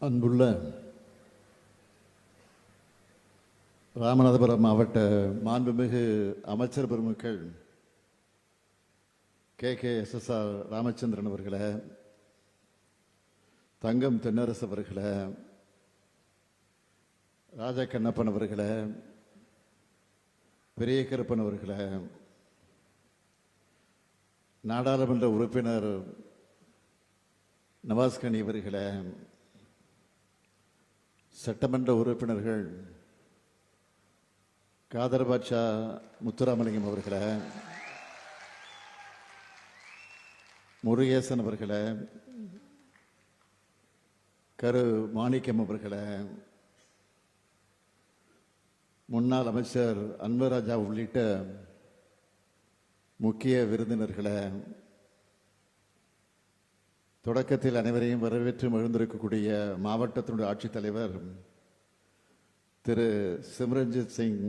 அன்புள்ள ராமநாதபுரம் மாவட்ட மாண்புமிகு அமைச்சர் பெருமக்கள் KKSSR ராமச்சந்திரன் அவர்களே, தங்கம் தென்னரசு அவர்களே, ராஜகண்ணப்பன் அவர்களே, பெரிய கருப்பன் அவர்களே, நாடாளுமன்ற உறுப்பினர் நவாஸ்கனி அவர்களே, சட்டமன்ற உறுப்பினர்கள் காதர் பாட்சா முத்துராமலிங்கம் அவர்களே, முருகேசன் அவர்களே, கரு மாணிக்கம் அவர்களே, முன்னாள் அமைச்சர் அன்பராஜா உள்ளிட்ட முக்கிய விருந்தினர்களே, தொடக்கத்தில் அனைவரையும் வரவேற்று மகிழ்ந்திருக்கக்கூடிய மாவட்டத்தினுடைய ஆட்சித்தலைவர் திரு சிம்ரன்ஜித் சிங்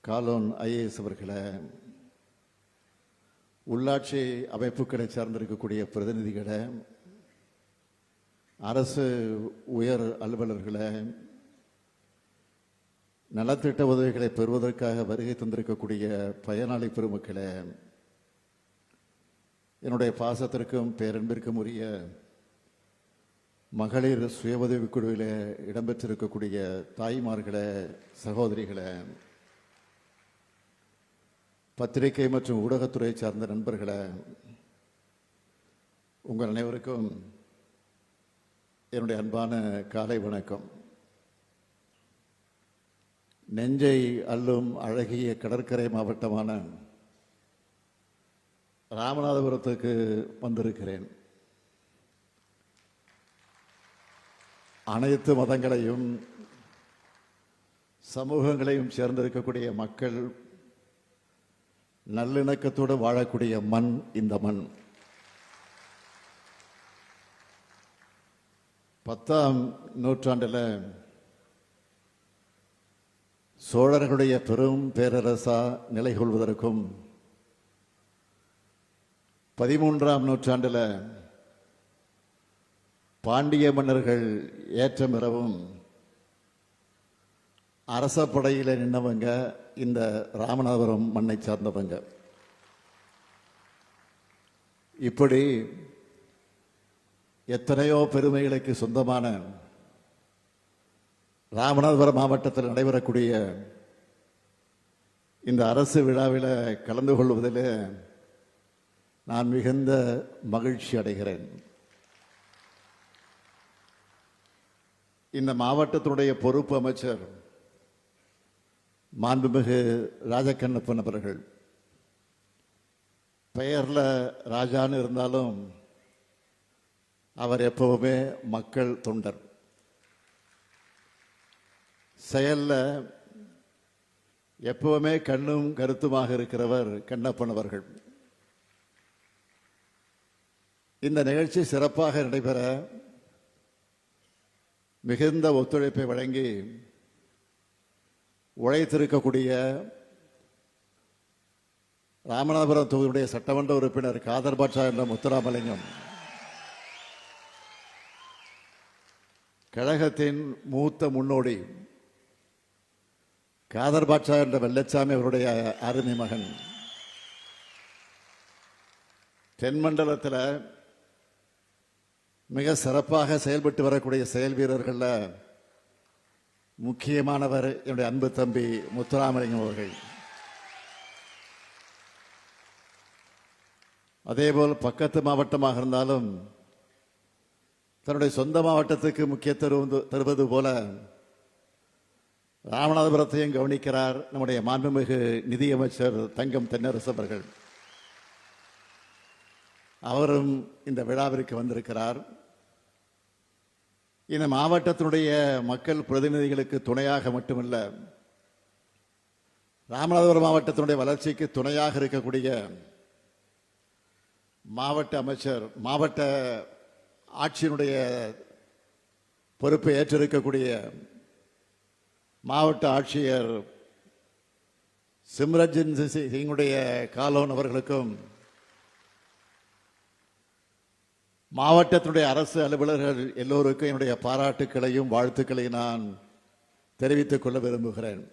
காலோன் IAS அவர்களே, உள்ளாட்சி அமைப்புகளை சார்ந்திருக்கக்கூடிய பிரதிநிதிகளே, அரசு உயர் அலுவலர்களே, நலத்திட்ட உதவிகளை பெறுவதற்காக வருகை தந்திருக்கக்கூடிய பயனாளி பெருமக்களே, என்னுடைய பாசத்திற்கும் பேரன்பிற்கும் உரிய மகளிர் சுய உதவிக் குழுவிலே இடம்பெற்றிருக்கக்கூடிய தாய்மார்களே, சகோதரிகளே, பத்திரிகை மற்றும் ஊடகத்துறை சார்ந்த நண்பர்களே, உங்கள் அனைவருக்கும் என்னுடைய அன்பான காலை வணக்கம். நெஞ்சை அள்ளும் அழகிய கடற்கரை மாவட்டமான ராமநாதபுரத்துக்கு வந்திருக்கிறேன். அனைத்து மதங்களையும் சமூகங்களையும் சேர்ந்திருக்கக்கூடிய மக்கள் நல்லிணக்கத்தோடு வாழக்கூடிய மண் இந்த மண். 10ஆம் நூற்றாண்டில் சோழர்களுடைய பெரும் பேரரசா நிலை கொள்வதற்கும் 13ஆம் நூற்றாண்டில் பாண்டிய மன்னர்கள் ஏற்றம் பெறவும் அரச படையில் நின்றவங்க இந்த ராமநாதபுரம் மண்ணை சார்ந்தவங்க. இப்படி எத்தனையோ பெருமைகளுக்கு சொந்தமான ராமநாதபுரம் மாவட்டத்தில் நடைபெறக்கூடிய இந்த அரசு விழாவில் கலந்து கொள்வதில் நான் மிகுந்த மகிழ்ச்சி அடைகிறேன். இந்த மாவட்டத்தினுடைய பொறுப்பு அமைச்சர் மாண்புமிகு ராஜகண்ணப்பன் அவர்கள், பெயரில் ராஜான்னு இருந்தாலும் அவர் எப்பவுமே மக்கள் தொண்டர், செயலில் எப்பவுமே கண்ணும் கருத்துமாக இருக்கிறவர் கண்ணப்பன் அவர்கள். இந்த நிகழ்ச்சி சிறப்பாக நடைபெற மிகுந்த ஒத்துழைப்பை வழங்கி உழைத்திருக்கக்கூடிய ராமநாதபுரம் தொகுதியுடைய சட்டமன்ற உறுப்பினர் காதர் பாட்சா என்ற முத்துராமலிங்கம், கழகத்தின் மூத்த முன்னோடி காதர் பாட்சா என்ற வெள்ளச்சாமி அவருடைய அருமை மகன், தென்மண்டலத்தில் மிக சிறப்பாக செயல்பட்டு வரக்கூடிய செயல் வீரர்களில் முக்கியமானவர் என்னுடைய அன்பு தம்பி முத்துராமலிங்கம் அவர்கள். அதேபோல் பக்கத்து மாவட்டமாக இருந்தாலும் தன்னுடைய சொந்த மாவட்டத்துக்கு முக்கியத்துவம் தருவது போல ராமநாதபுரத்தையும் கவனிக்கிறார் நம்முடைய மாண்புமிகு நிதியமைச்சர் தங்கம் தென்னரசு அவர்கள். அவரும் இந்த விழாவிற்கு வந்திருக்கிறார். இந்த மாவட்டத்தினுடைய மக்கள் பிரதிநிதிகளுக்கு துணையாக மட்டுமல்ல, ராமநாதபுரம் மாவட்டத்தினுடைய வளர்ச்சிக்கு துணையாக இருக்கக்கூடிய மாவட்ட அமைச்சர், மாவட்ட ஆட்சியினுடைய பொறுப்பை ஏற்றிருக்கக்கூடிய மாவட்ட ஆட்சியர் சிம்ரன்ஜித் சிங்குடைய காலோன் அவர்களுக்கும் மாவட்டத்தினுடைய அரசு அலுவலர்கள் எல்லோருக்கும் என்னுடைய பாராட்டுக்களையும் வாழ்த்துக்களையும் நான் தெரிவித்துக் கொள்ள விரும்புகிறேன்.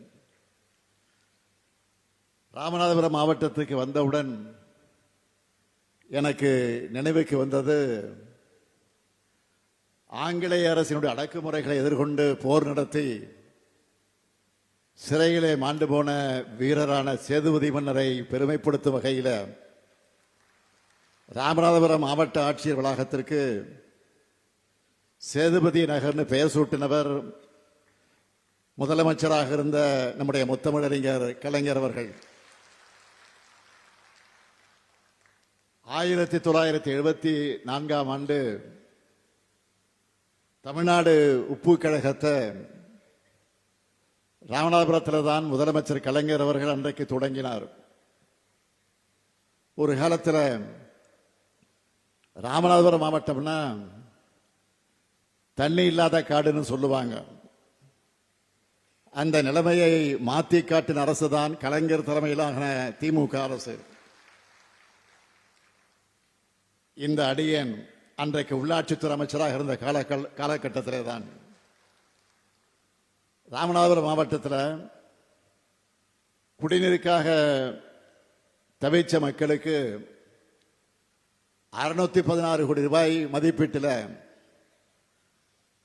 ராமநாதபுரம் மாவட்டத்துக்கு வந்தவுடன் எனக்கு நினைவுக்கு வந்தது ஆங்கிலேய அரசினுடைய அடக்குமுறைகளை எதிர்கொண்டு போர் நடத்தி சிறையிலே மாண்டு போன வீரரான சேதுபதி மன்னரை பெருமைப்படுத்தும் வகையில் ராமநாதபுரம் மாவட்ட ஆட்சியர் வளாகத்திற்கு சேதுபதி நகர்னு பெயர் சூட்டினவர் முதலமைச்சராக இருந்த நம்முடைய முத்தமிழறிஞர் கலைஞர் அவர்கள். 1974ஆம் ஆண்டு தமிழ்நாடு உப்பு கழகத்தை ராமநாதபுரத்தில் தான் முதலமைச்சர் கலைஞர் அவர்கள் அன்றைக்கு தொடங்கினார். ஒரு காலத்தில் ராமநாதபுரம் மாவட்டம்னா தண்ணி இல்லாத காடுன்னு சொல்லுவாங்க. அந்த நிலைமையை மாற்றி காட்டின அரசு தான் கலைஞர் தலைமையிலான திமுக அரசு. இந்த அடியேன் அன்றைக்கு உள்ளாட்சித்துறை அமைச்சராக இருந்த காலகட்டத்திலே தான் ராமநாதபுரம் மாவட்டத்தில் குடிநீருக்காக தவிச்ச மக்களுக்கு 616 கோடி ரூபாய் மதிப்பீட்டில்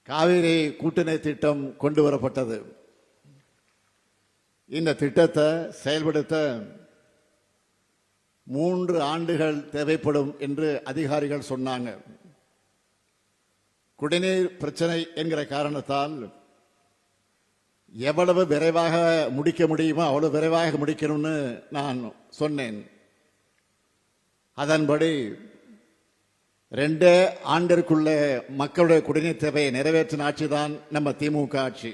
காவிரி கூட்டுநீர் திட்டம் கொண்டு வரப்பட்டது. இந்த திட்டத்தை செயல்படுத்த 3 ஆண்டுகள் தேவைப்படும் என்று அதிகாரிகள் சொன்னாங்க. குடிநீர் பிரச்சனை என்கிற காரணத்தால் எவ்வளவு விரைவாக முடிக்க முடியுமோ அவ்வளவு விரைவாக முடிக்கணும்னு நான் சொன்னேன். அதன்படி 2 ஆண்டிற்குள்ள மக்களுடைய குடிநீர் தேவையை நிறைவேற்றின ஆட்சி தான் நம்ம திமுக ஆட்சி.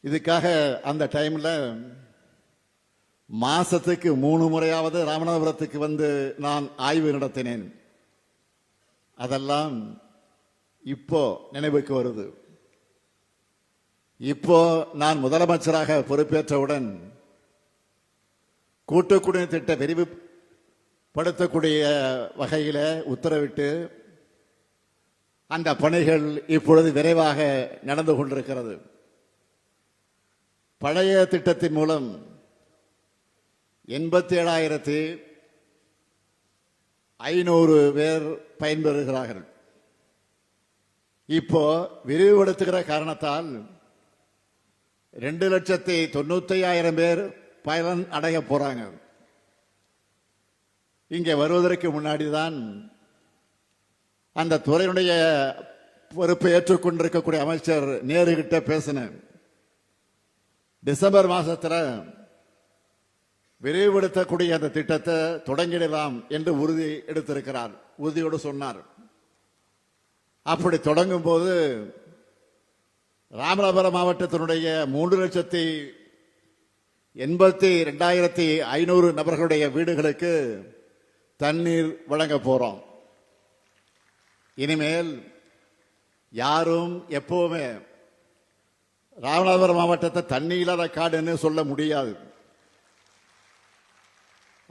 இதுக்காக அந்த டைம்ல மாசத்துக்கு 3 முறையாவது ராமநாதபுரத்துக்கு வந்து நான் ஆய்வு நடத்தினேன். அதெல்லாம் இப்போ நினைவுக்கு வருது. இப்போ நான் முதலமைச்சராக பொறுப்பேற்றவுடன் கூட்டு குடிநீர் திட்ட விரிவுபடுத்தக்கூடிய வகையில் உத்தரவிட்டு அந்த பணிகள் இப்பொழுது விரைவாக நடந்து கொண்டிருக்கிறது. பழைய திட்டத்தின் மூலம் 87,500 பேர் பயன்பெறுகிறார்கள். இப்போ விரிவுபடுத்துகிற காரணத்தால் 2,95,000 பேர் பயன் அடைய போறாங்க. இங்கே வருவதற்கு முன்னாடி தான் அந்த துறையினுடைய பொறுப்பை ஏற்றுக்கொண்டிருக்கக்கூடிய அமைச்சர் நேரு கிட்ட பேசினேன். டிசம்பர் மாசத்துல விரிவுபடுத்தக்கூடிய அந்த திட்டத்தை தொடங்கிடலாம் என்று உறுதி எடுத்திருக்கிறார். உறுதியோடு சொன்னார். அப்படி தொடங்கும் போது ராமநாதபுரம் மாவட்டத்தினுடைய 3,82,500 நபர்களுடைய வீடுகளுக்கு தண்ணீர் வழங்க போறோம். இனிமேல் யாரும் எப்பவுமே ராமநாதபுரம் மாவட்டத்தை தண்ணி இல்லாத காடுன்னு சொல்ல முடியாது.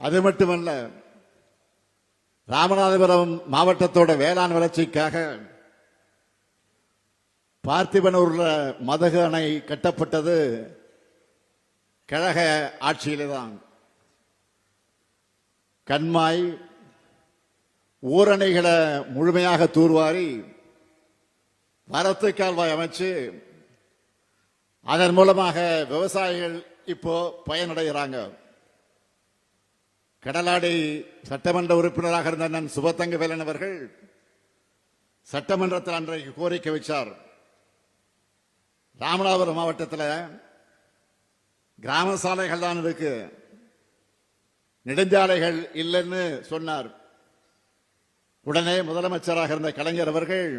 அது மட்டுமல்ல, ராமநாதபுரம் மாவட்டத்தோட வேளாண் வளர்ச்சிக்காக பார்த்திபனூர்ல மதகு அணை கட்டப்பட்டது கழக ஆட்சியிலே தான். கண்மாய் ஊரணைகளை முழுமையாக தூர்வாரி வரத்து கால்வாய் அமைச்சு அதன் மூலமாக விவசாயிகள் இப்போ பயனடைகிறாங்க. கடலாடி சட்டமன்ற உறுப்பினராக இருந்த அண்ணன் சுபத்தங்க வேலன் அவர்கள் சட்டமன்றத்தில் அன்றைக்கு கோரிக்கை வச்சார். ராமநாதபுரம் மாவட்டத்தில் கிராம சாலைகள் தான் இருக்கு, நெடுஞ்சாலைகள் இல்லைன்னு சொன்னார். உடனே முதலமைச்சராக இருந்த கலைஞர் அவர்கள்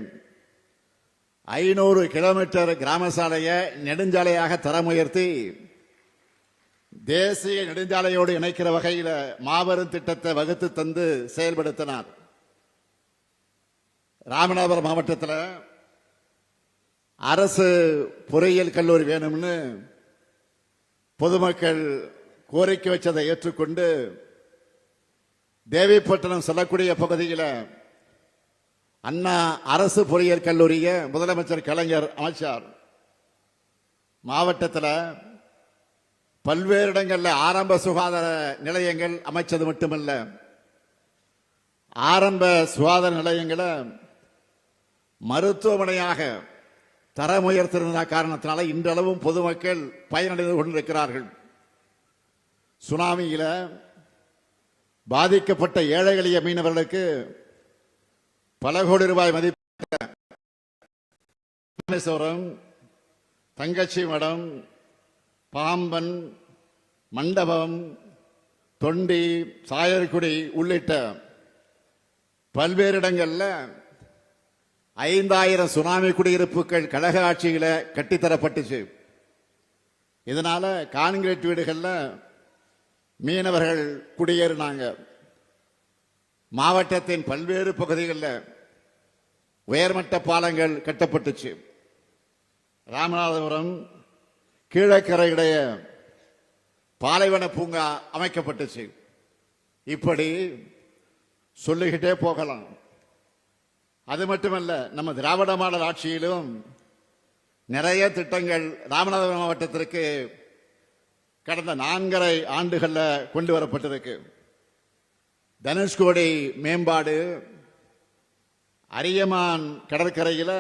500 கிலோமீட்டர் கிராம சாலையை நெடுஞ்சாலையாக தரம் உயர்த்தி தேசிய நெடுஞ்சாலையோடு இணைக்கிற வகையில் மாபெரும் திட்டத்தை வகுத்து தந்து செயல்படுத்தினார். ராமநாதபுரம் மாவட்டத்தில் அரசு பொறியியல் கல்லூரி வேணும்னு பொதுமக்கள் கோரிக்கை வச்சதை ஏற்றுக்கொண்டு தேவிப்பட்டினம் செல்லக்கூடிய பகுதியில் அண்ணா அரசு பொறியியல் கல்லூரிய முதலமைச்சர் கலைஞர் அமைச்சார். மாவட்டத்தில் பல்வேறு இடங்களில் ஆரம்ப சுகாதார நிலையங்கள் அமைச்சது மட்டுமல்ல, ஆரம்ப சுகாதார நிலையங்களை மருத்துவமனையாக தரம் உயர்த்திருந்த காரணத்தினால இன்றளவும் பொதுமக்கள் பயனடைந்து கொண்டிருக்கிறார்கள். சுனாமியில பாதிக்கப்பட்ட ஏழை எளிய மீனவர்களுக்கு பல கோடி ரூபாய் மதிப்பு ராமேஸ்வரம், தங்கச்சி மடம், பாம்பன், மண்டபம், தொண்டி, சாயர்குடி உள்ளிட்ட பல்வேறு இடங்கள்ல 5000 சுனாமி குடியிருப்புகள் கழக ஆட்சியில கட்டித்தரப்பட்டுச்சு. இதனால கான்கிரீட் வீடுகள்ல மீனவர்கள் குடியேறினாங்க. மாவட்டத்தின் பல்வேறு பகுதிகளில் உயர்மட்ட பாலங்கள் கட்டப்பட்டுச்சு. ராமநாதபுரம் கீழக்கரையுடைய பாலைவன பூங்கா அமைக்கப்பட்டுச்சு. இப்படி சொல்லிக்கிட்டே போகலாம். அது மட்டுமல்ல, நம்ம திராவிட மாடல் ஆட்சியிலும் நிறைய திட்டங்கள் ராமநாதபுரம் மாவட்டத்திற்கு கடந்த 4.5 ஆண்டுகளில் கொண்டு வரப்பட்டிருக்கு. தனுஷ்கோடி மேம்பாடு, அரியமான் கடற்கரையில்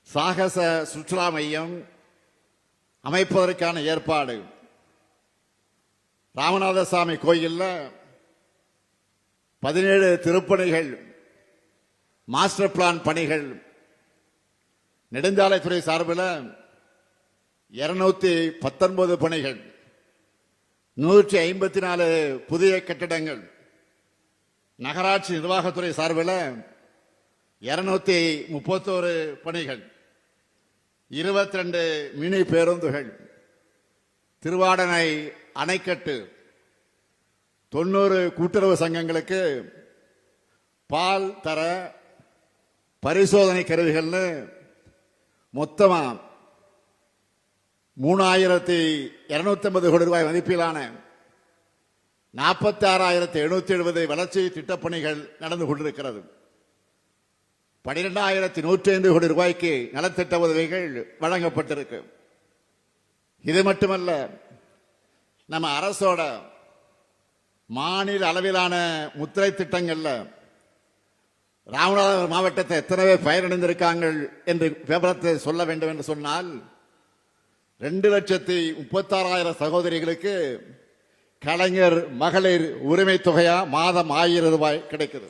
சாகச சுற்றுலா மையம் அமைப்பதற்கான ஏற்பாடு, ராமநாதசாமி கோயிலில் 17 திருப்பணிகள், மாஸ்டர் பிளான் பணிகள், நெடுஞ்சாலைத்துறை சார்பில் 219 பணிகள், 154 புதிய கட்டிடங்கள், நகராட்சி நிர்வாகத்துறை சார்பில் 231 பணிகள், 22 மினி பேருந்துகள், திருவாடனை அணைக்கட்டு, 90 கூட்டுறவு சங்கங்களுக்கு பால் தர பரிசோதனை கருவிகள்னு மொத்தமா 3250 கோடி ரூபாய் மதிப்பிலான 46,770 வளர்ச்சி திட்டப்பணிகள் நடந்து கொண்டிருக்கிறது. 12,105 கோடி ரூபாய்க்கு நலத்திட்ட உதவிகள் வழங்கப்பட்டிருக்கு. இது மட்டுமல்ல, நம்ம அரசோட மாநில அளவிலான முத்திரை திட்டங்கள்ல ராமநாதபுரம் மாவட்டத்தை எத்தனை பேர் பயனடைந்திருக்காங்க என்று விவரத்தை சொல்ல வேண்டும் என்று சொன்னால் 2,36,000 சகோதரிகளுக்கு கலைஞர் மகளிர் உரிமை தொகையா மாதம் 1000 ரூபாய் கிடைக்குது.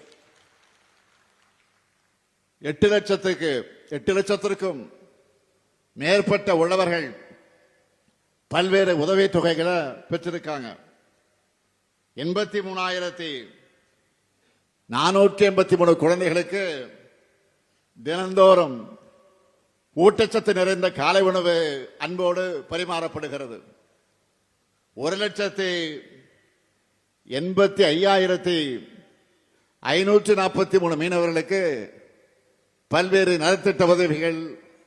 8 லட்சத்திற்கும் மேற்பட்ட உள்ளவர்கள் பல்வேறு உதவி தொகைகளை பெற்றிருக்காங்க. 83,483 குழந்தைகளுக்கு தினந்தோறும் ஊட்டச்சத்து நிறைந்த காலை உணவு அன்போடு பரிமாறப்படுகிறது. 1,85,543 மீனவர்களுக்கு பல்வேறு நலத்திட்ட உதவிகள்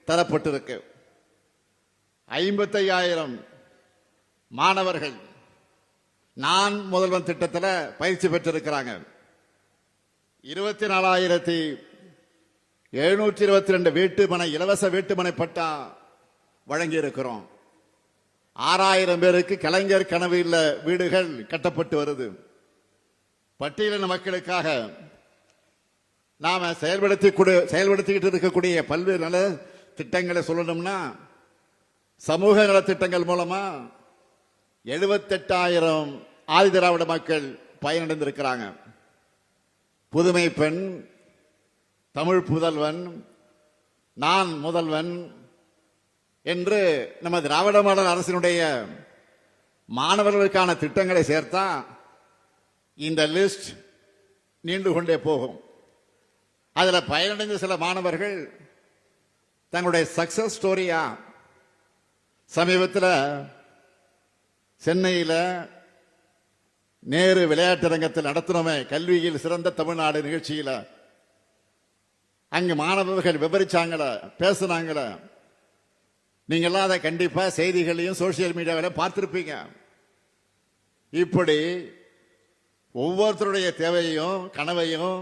தரப்பட்டிருக்கு. 55,000 மாணவர்கள் நான் முதல்வன் திட்டத்தில் பயிற்சி பெற்றிருக்கிறாங்க. 24,722 வீட்டுமனை இலவச வீட்டுமனை பட்டா வழங்கி இருக்கிறோம். 6,000 பேருக்கு கலைஞர் கனவு இல்ல வீடுகள் கட்டப்பட்டு வருது. பட்டியலின மக்களுக்காக நாம செயல்படுத்திக்கிட்டு இருக்கக்கூடிய பல்வேறு நல திட்டங்களை சொல்லணும்னா, சமூக நலத்திட்டங்கள் மூலமா 78,000 ஆதி திராவிட மக்கள் பயனடைந்திருக்கிறாங்க. புதுமை பெண், தமிழ் புதல்வன், நான் முதல்வன் என்று நம்ம திராவிட மாடல் அரசினுடைய மாணவர்களுக்கான திட்டங்களை சேர்த்தா இந்த லிஸ்ட் நீண்டு கொண்டே போகும். அதில் பயனடைந்த சில மாணவர்கள் தங்களுடைய சக்சஸ் ஸ்டோரியா சமீபத்தில் சென்னையில் நேரு விளையாட்டரங்கத்தில் நடத்தினோமே கல்வியில் சிறந்த தமிழ்நாடு நிகழ்ச்சியில் அங்கு மாணவர்கள் விவரிச்சாங்கள, பேசுனாங்கள. நீங்கெல்லாம் அதை கண்டிப்பா செய்திகளையும் சோசியல் மீடியாவில பார்த்திருப்பீங்க. இப்படி ஒவ்வொருத்தருடைய தேவையையும் கனவையும்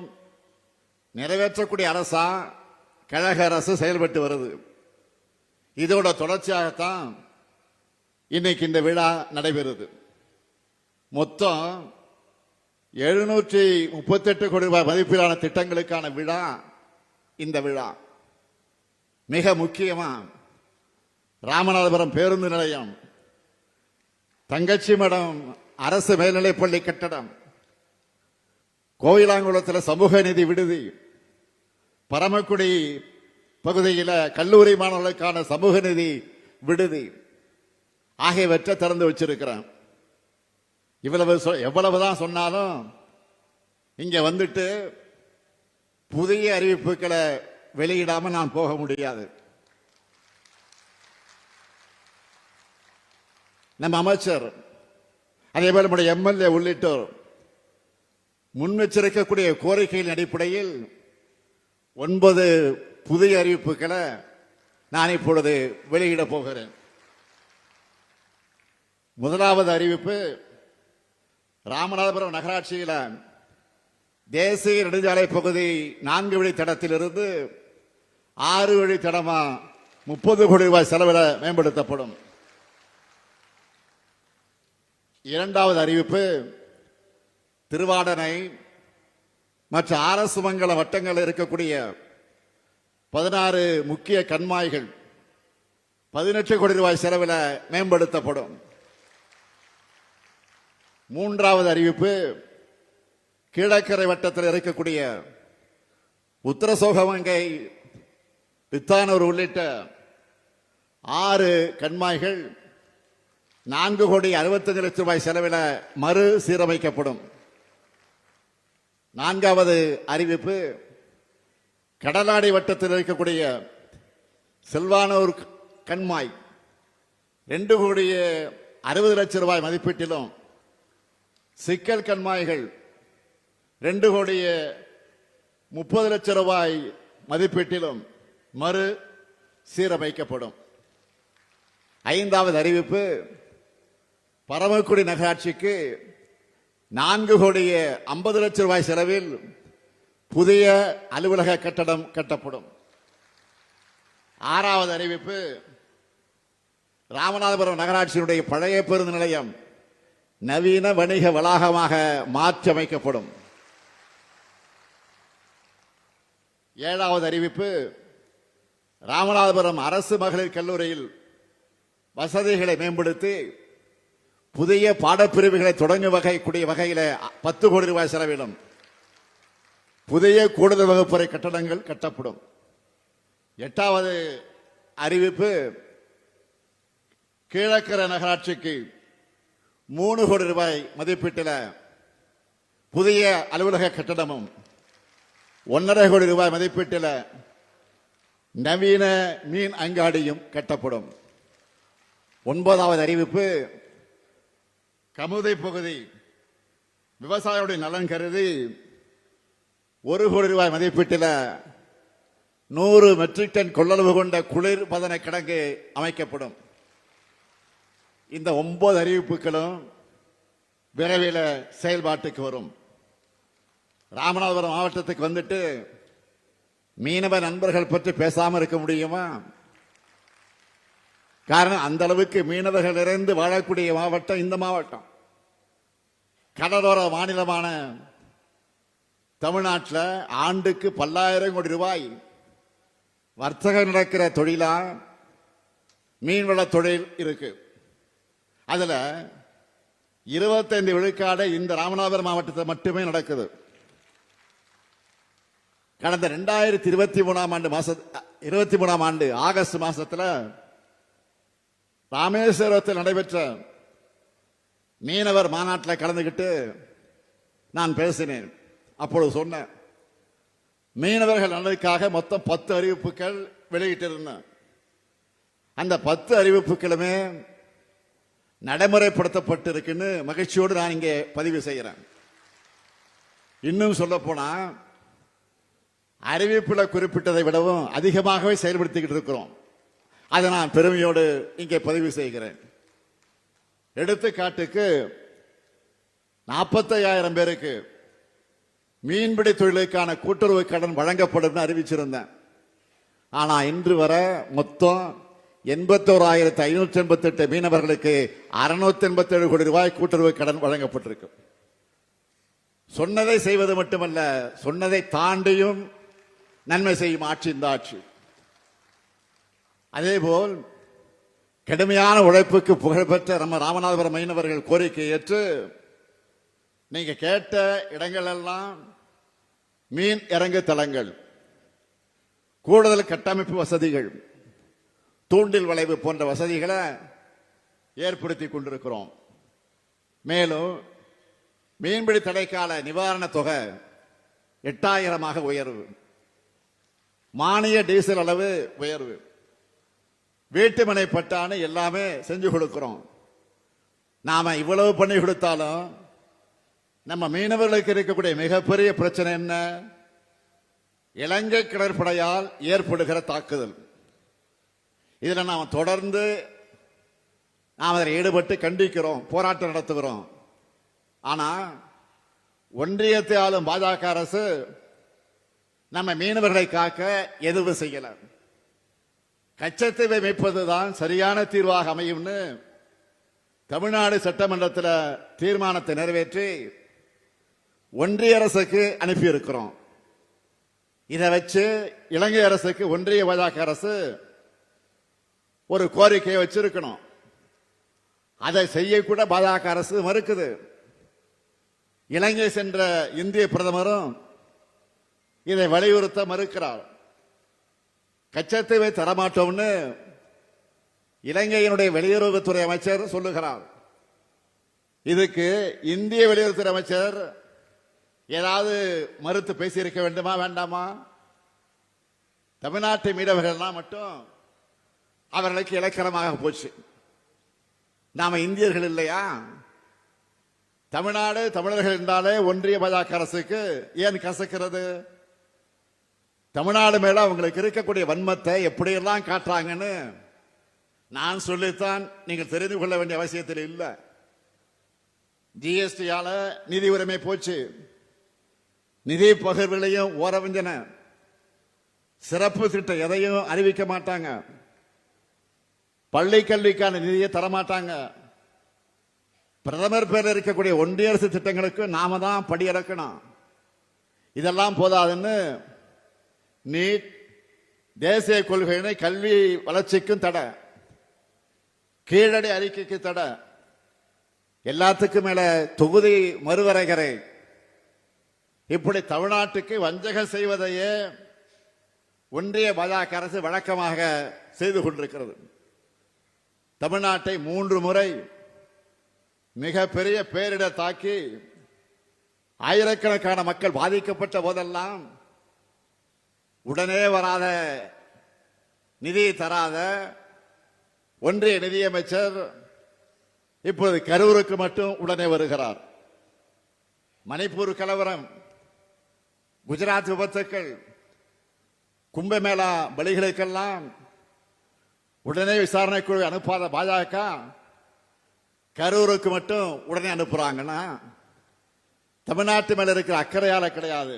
நிறைவேற்றக்கூடிய அரசா கழக அரசு செயல்பட்டு வருது. இதோட தொடர்ச்சியாகத்தான் இன்னைக்கு இந்த விழா நடைபெறுது. மொத்தம் 738 கோடி ரூபாய் மதிப்பிலான திட்டங்களுக்கான விழா இந்த விழா. மிக முக்கியமா ராமநாதபுரம் பேருந்து நிலையம், தங்கச்சி மடம் அரசு மேல்நிலைப்பள்ளி கட்டடம், கோயிலாங்குளத்தில் சமூக நீதி விடுதி, பரமக்குடி பகுதியில் கல்லூரி மாணவர்களுக்கான சமூக நீதி விடுதி ஆகியவற்றை திறந்து வச்சிருக்கிறேன். எவ்வளவுதான் சொன்னாலும் இங்க வந்துட்டு புதிய அறிவிப்புகளை வெளியிடாம நான் போக முடியாது. நம்ம அமைச்சர் அதே போல நம்முடைய எம்எல்ஏ உள்ளிட்டோர் முன்வச்சிருக்கக்கூடிய கோரிக்கையின் அடிப்படையில் 9 புதிய அறிவிப்புகளை நான் இப்பொழுது வெளியிட போகிறேன். முதலாவது அறிவிப்பு, ராமநாதபுரம் நகராட்சியில் தேசிய நெடுஞ்சாலை பகுதி 4 வழித்தடத்திலிருந்து 6 வழித்தடமா 30 கோடி ரூபாய் செலவில் மேம்படுத்தப்படும். இரண்டாவது அறிவிப்பு, திருவாடனை மற்ற அரசு மங்கல வட்டங்கள் இருக்கக்கூடிய 16 முக்கிய கண்மாய்கள் 18 கோடி ரூபாய் செலவில் மேம்படுத்தப்படும். மூன்றாவது அறிவிப்பு, கீழக்கரை வட்டத்தில் இருக்கக்கூடிய உத்தரசோகமங்கை, வித்தானூர் உள்ளிட்ட 6 கண்மாய்கள் 4 கோடி 65 லட்சம் ரூபாய் செலவில் மறு சீரமைக்கப்படும். நான்காவது அறிவிப்பு, கடலாடி வட்டத்தில் இருக்கக்கூடிய செல்வானூர் கண்மாய் 2 கோடி 60 லட்சம் ரூபாய் மதிப்பீட்டிலும், சிக்கல் கண்மாய்கள் 2 கோடி 30 லட்சம் ரூபாய் மதிப்பீட்டிலும் மறு சீரமைக்கப்படும். ஐந்தாவது அறிவிப்பு, பரமக்குடி நகராட்சிக்கு 4 கோடி 50 லட்சம் ரூபாய் செலவில் புதிய அலுவலக கட்டடம் கட்டப்படும். ஆறாவது அறிவிப்பு, ராமநாதபுரம் நகராட்சியினுடைய பழைய பேருந்து நிலையம் நவீன வணிக வளாகமாக மாற்றியமைக்கப்படும். ஏழாவது அறிவிப்பு, ராமநாதபுரம் அரசு மகளிர் கல்லூரியில் வசதிகளை மேம்படுத்தி புதிய பாடப்பிரிவுகளை தொடங்க வகையில் 10 கோடி ரூபாய் செலவிலும் புதிய கூடுதல் வகுப்பறை கட்டடங்கள் கட்டப்படும். எட்டாவது அறிவிப்பு, கீழக்கரை நகராட்சிக்கு 3 கோடி ரூபாய் மதிப்பீட்டில் புதிய அலுவலக கட்டடமும் 1.5 கோடி ரூபாய் மதிப்பீட்டில் நவீன மீன் அங்காடியும் கட்டப்படும். ஒன்பதாவது அறிவிப்பு, கமுதை பகுதி விவசாயிகளுடைய நலன் கருதி 1 கோடி ரூபாய் மதிப்பீட்டில் 100 மெட்ரிக் டன் கொள்ளளவு கொண்ட குளிர் பதன கிடங்கு அமைக்கப்படும். இந்த 9 அறிவிப்புகளும் விரைவில் செயல்பாட்டுக்கு வரும். ராமநாதபுரம் மாவட்டத்துக்கு வந்துட்டு மீனவ நண்பர்கள் பற்றி பேசாம இருக்க முடியுமா? காரணம், அந்த அளவுக்கு மீனவர்கள் நிறைந்து வாழக்கூடிய மாவட்டம் இந்த மாவட்டம். கடலோர மாநிலமான தமிழ்நாட்டில் ஆண்டுக்கு பல்லாயிரம் கோடி ரூபாய் வர்த்தகம் நடக்கிற தொழிலா மீன்வள தொழில் இருக்கு. அதுல 25 விழுக்காடு இந்த ராமநாதபுரம் மாவட்டத்தில் மட்டுமே நடக்குது. கடந்த 2023 ஆண்டு ஆகஸ்ட் மாசத்துல ராமேஸ்வரத்தில் நடைபெற்ற மீனவர் மாநாட்டில் கலந்துகிட்டு நான் பேசினேன். அப்பொழுது சொன்னேன், மீனவர்கள் நலனுக்காக மொத்தம் 10 அறிவிப்புகள் வெளியிட்டிருந்தேன். அந்த 10 அறிவிப்புகளுமே நடைமுறைப்படுத்தப்பட்டு இருக்குன்னு மகிழ்ச்சியோடு நான் இங்கே பதிவு செய்கிறேன். இன்னும் சொல்ல போனா அறிவிப்புல குறிப்பிட்டதை விடவும் அதிகமாகவே செயல்படுத்திக்கிட்டு இருக்கிறோம். அதை நான் பெருமையோடு இங்கே பதிவு செய்கிறேன். எடுத்துக்காட்டுக்கு 45,000 பேருக்கு மீன்பிடி தொழிலுக்கான கூட்டுறவு கடன் வழங்கப்படும் அறிவிச்சிருந்தேன். ஆனா இன்று வரை மொத்தம் 81,588 மீனவர்களுக்கு 687 கோடி ரூபாய் கூட்டுறவு கடன் வழங்கப்பட்டிருக்கு. சொன்னதை செய்வது மட்டுமல்ல, சொன்னதை தாண்டியும் நன்மை செய்யும் ஆட்சி இந்த ஆட்சி. அதேபோல் கடுமையான உழைப்புக்கு புகழ்பெற்ற நம்ம ராமநாதபுரம் மீனவர்கள் கோரிக்கை ஏற்று நீங்க கேட்ட இடங்கள் எல்லாம் மீன் இறங்கு தளங்கள், கூடுதல் கட்டமைப்பு வசதிகள், தூண்டில் வளைவு போன்ற வசதிகளை ஏற்படுத்தி கொண்டிருக்கிறோம். மேலும் மீன்பிடி தடைக்கால நிவாரண தொகை 8,000 உயர்வு, மானிய டீசல் அளவு உயர்வு, வீட்டுமனை பட்டான்னு எல்லாமே செஞ்சு கொடுக்கிறோம். நாம இவ்வளவு பண்ணி கொடுத்தாலும் நம்ம மீனவர்களுக்கு இருக்கக்கூடிய மிகப்பெரிய பிரச்சனை என்ன? இலங்கை கடற்படையால் ஏற்படுகிற தாக்குதல். இதில் நாம் தொடர்ந்து அதில் ஈடுபட்டு கண்டிக்கிறோம், போராட்டம் நடத்துகிறோம். ஆனா ஒன்றியத்தை ஆளும் பாஜக அரசு நம்ம மீனவர்களை காக்க எதுவும் செய்யல. கச்சத்தீவை மீட்பதுதான் சரியான தீர்வாக அமையும்னு தமிழ்நாடு சட்டமன்றத்தில் தீர்மானத்தை நிறைவேற்றி ஒன்றிய அரசுக்கு அனுப்பி இருக்கிறோம். இதை வச்சு இலங்கை அரசுக்கு ஒன்றிய பாஜக அரசு ஒரு கோரிக்கையை வச்சிருக்கணும். அதை செய்யக்கூட பாஜக அரசு மறுக்குது. இலங்கை சென்ற இந்திய பிரதமரும் இதை வலியுறுத்த மறுக்கிறார். கச்சத்தீவை தரமாட்டோம்னு இலங்கையினுடைய வெளியுறவுத்துறை அமைச்சர் சொல்லுகிறார். இதுக்கு இந்திய வெளியுறவுத்துறை அமைச்சர் ஏதாவது மறுத்து பேசியிருக்க வேண்டுமா வேண்டாமா? தமிழ்நாட்டு மீனவர்கள்லாம் மட்டும் அவர்களுக்கு இலக்கணமாக போச்சு. நாம இந்தியர்கள் இல்லையா? தமிழ்நாடு தமிழர்கள் என்றாலே ஒன்றிய பாஜக அரசுக்கு ஏன் கசக்கிறது? தமிழ்நாடு மேல அவங்களுக்கு இருக்கக்கூடிய வன்மத்தை எப்படியெல்லாம் காட்டுறாங்கன்னு நான் சொல்லித்தான் நீங்கள் தெரிந்து கொள்ள வேண்டிய அவசியத்தில் இல்லை. ஜிஎஸ்டியால நிதி உரிமை போச்சு, நிதி பகிர்வுகளையும் ஓரவஞ்சன, சிறப்பு திட்டம் எதையும் அறிவிக்க மாட்டாங்க, பள்ளி கல்விக்கான நிதியை தரமாட்டாங்க. பிரதமர் பேரில் இருக்கக்கூடிய ஒன்றிய அரசு திட்டங்களுக்கு நாம தான் படியிறக்கணும். இதெல்லாம் போதாதுன்னு நீட், தேசிய கொள்கையினை கல்வி வளர்ச்சிக்கும் தடை, கீழடி அறிக்கைக்கு தடை, எல்லாத்துக்கும் மேல தொகுதி மறுவரைகரை, இப்படி தமிழ்நாட்டுக்கு வஞ்சகம் செய்வதையே ஒன்றிய பாஜக அரசு வழக்கமாக செய்து கொண்டிருக்கிறது. தமிழ்நாட்டை 3 முறை மிகப்பெரிய பேரிடர் தாக்கி ஆயிரக்கணக்கான மக்கள் பாதிக்கப்பட்ட போதெல்லாம் உடனே வராத, நிதி தராத ஒன்றிய நிதியமைச்சர் இப்போது கரூருக்கு மட்டும் உடனே வருகிறார். மணிப்பூர் கலவரம், குஜராத் விபத்துக்கள், கும்பமேளா பலிகளுக்கெல்லாம் உடனே விசாரணை குழு அனுப்பாத பாஜக கரூருக்கு மட்டும் உடனே அனுப்புறாங்கன்னா தமிழ்நாட்டு மேல இருக்கிற அக்கறையால கிடையாது.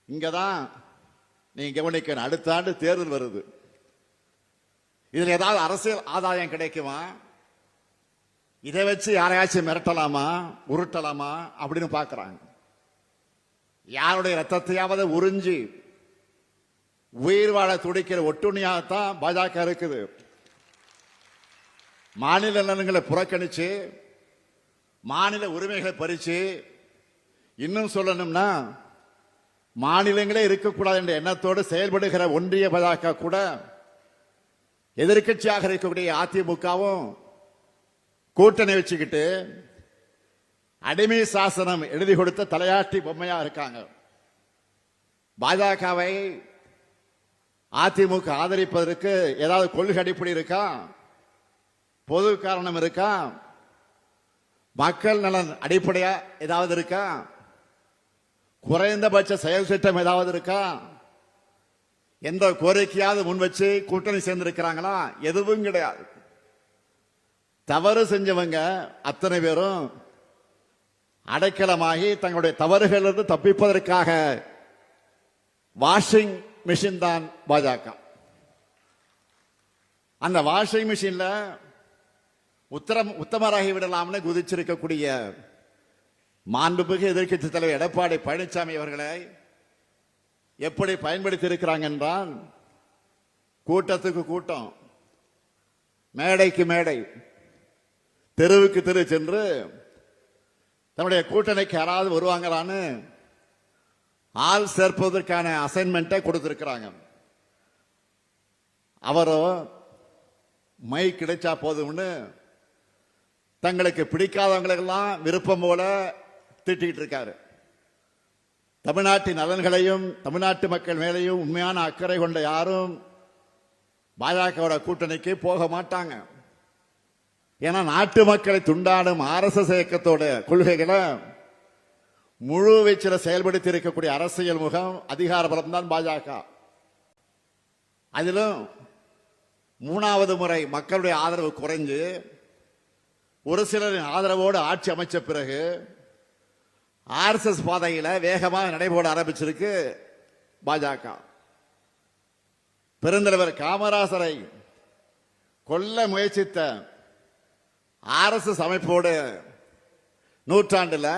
இங்கதான் நீங்க கவனிக்கணும், அடுத்த ஆண்டு தேர்தல் வருது. இதுல ஏதாவது அரசியல் ஆதாயம் கிடைக்குமா? இதை வச்சு யாரையாச்சும் மிரட்டலாமா, உருட்டலாமா அப்படின்னு பாக்குறாங்க. யாருடைய ரத்தத்தையாவது உறிஞ்சி உயிர் வாழ துடிக்கிற ஒட்டுண்ணியாகத்தான் பாஜக இருக்குது. மாநில நலன்களை புறக்கணிச்சு, மாநில உரிமைகளை பறிச்சு, இன்னும் சொல்லணும்னா மாநிலங்களே இருக்கக்கூடாது என்ற எண்ணத்தோடு செயல்படுகிற ஒன்றிய பாஜக கூட எதிர்கட்சியாக இருக்கக்கூடிய அதிமுகவும் கூட்டணி வச்சுக்கிட்டு அடிமை சாசனம் எழுதி கொடுத்த தலையாட்டி பொம்மையா இருக்காங்க. பாஜகவை அதிமுக ஆதரிப்பதற்கு ஏதாவது கொள்கை அடிப்படை இருக்கா? பொது காரணம் இருக்கா? மக்கள் நலன் அடிப்படையா ஏதாவது இருக்கா? குறைந்தபட்ச செயல் திட்டம் ஏதாவது இருக்கா? எந்த கோரிக்கையாவது முன் வச்சு கூட்டணி சேர்ந்திருக்கிறாங்களா? எதுவும் கிடையாது. தவறு செஞ்சவங்க அத்தனை பேரும் அடைக்கலமாகி தங்களுடைய தவறுகளிலிருந்து தப்பிப்பதற்காக வாஷிங் மிஷின் தான் பாஜக. அந்த வாஷிங் மிஷின்ல உத்தமராகி விடலாம்னு குதிச்சிருக்கக்கூடிய மாண்புமிகு எதிர்க்கட்சி தலைவர் எடப்பாடி பழனிசாமி அவர்களை எப்படி பயன்படுத்தி இருக்கிறாங்க என்றால், கூட்டத்துக்கு கூட்டம், மேடைக்கு மேடை, தெருவுக்கு தெரு சென்று தன்னுடைய கூட்டணிக்கு யாராவது வருவாங்களான்னு ஆள் சேர்ப்பதற்கான அசைன்மெண்ட்டை கொடுத்திருக்கிறாங்க. அவரோ மை கிடைச்சா போதும்னு தங்களுக்கு பிடிக்காதவங்களுக்கெல்லாம் விருப்பம் போல திட்டிக்கிட்டு இருக்காரு. தமிழ்நாட்டின் நலன்களையும் தமிழ்நாட்டு மக்கள் மேலேயும் உண்மையான அக்கறை கொண்ட யாரும் பாஜகவோட கூட்டணிக்கு போக மாட்டாங்க. ஏன்னா நாட்டு மக்களை துண்டாடும் RSS இயக்கத்தோட கொள்கைகளை முழு வீச்சில் செயல்படுத்தி இருக்கக்கூடிய அரசியல் முகம் அதிகார பலம் தான் பாஜக. அதிலும் 3வது முறை மக்களுடைய ஆதரவு குறைஞ்சு ஒரு சிலரின் ஆதரவோடு ஆட்சி அமைச்ச பிறகு RSS பாதையில வேகமாக நடைபோட ஆரம்பிச்சிருக்கு பாஜக. பெருந்தலைவர் காமராசரை கொல்ல முயற்சித்த RSS அமைப்போடு நூற்றாண்டுல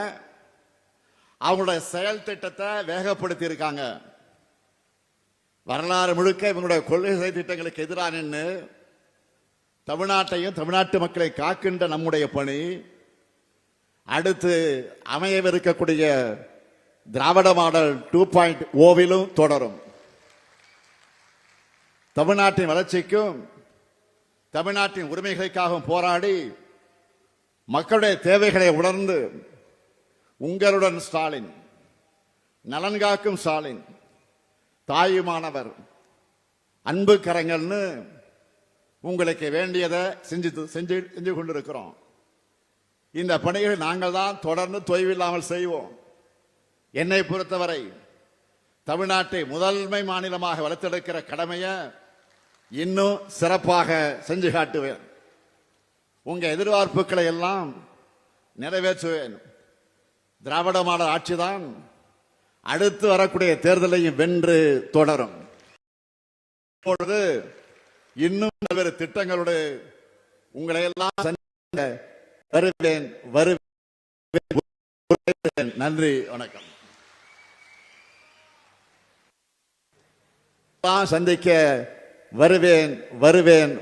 அவங்களுடைய செயல் திட்டத்தை வேகப்படுத்தி இருக்காங்க. வரலாறு முழுக்க இவங்களுடைய கொள்கை திட்டங்களுக்கு எதிராக நின்று தமிழ்நாட்டையும் தமிழ்நாட்டு மக்களை காக்கின்ற நம்முடைய பணி அடுத்து அமையவிருக்கக்கூடிய திராவிட மாடல் 2.0 தொடரும். தமிழ்நாட்டின் வளர்ச்சிக்கும் தமிழ்நாட்டின் உரிமைகளுக்காகவும் போராடி மக்களுடைய தேவைகளை உணர்ந்து உங்களுடன் ஸ்டாலின், நலன் காக்கும் ஸ்டாலின், தாயுமானவர், அன்பு கரங்கள்னு உங்களுக்கு வேண்டியதை செஞ்சு கொண்டிருக்கிறோம். இந்த பணிகளை நாங்கள் தான் தொடர்ந்து தொய்வில்லாமல் செய்வோம். என்னை பொறுத்தவரை தமிழ்நாட்டை முதன்மை மாநிலமாக வளர்த்தெடுக்கிற கடமையை இன்னும் சிறப்பாக செஞ்சு காட்டுவேன். உங்க எதிர்பார்ப்புகளை எல்லாம் நிறைவேற்றுவேன். திராவிட மாடல் ஆட்சிதான் அடுத்து வரக்கூடிய தேர்தலையும் வென்று தொடரும். இப்பொழுது இன்னும் பல்வேறு திட்டங்களோடு உங்களை எல்லாம் வருவேன். நன்றி, வணக்கம். சந்திக்க வருவேன்.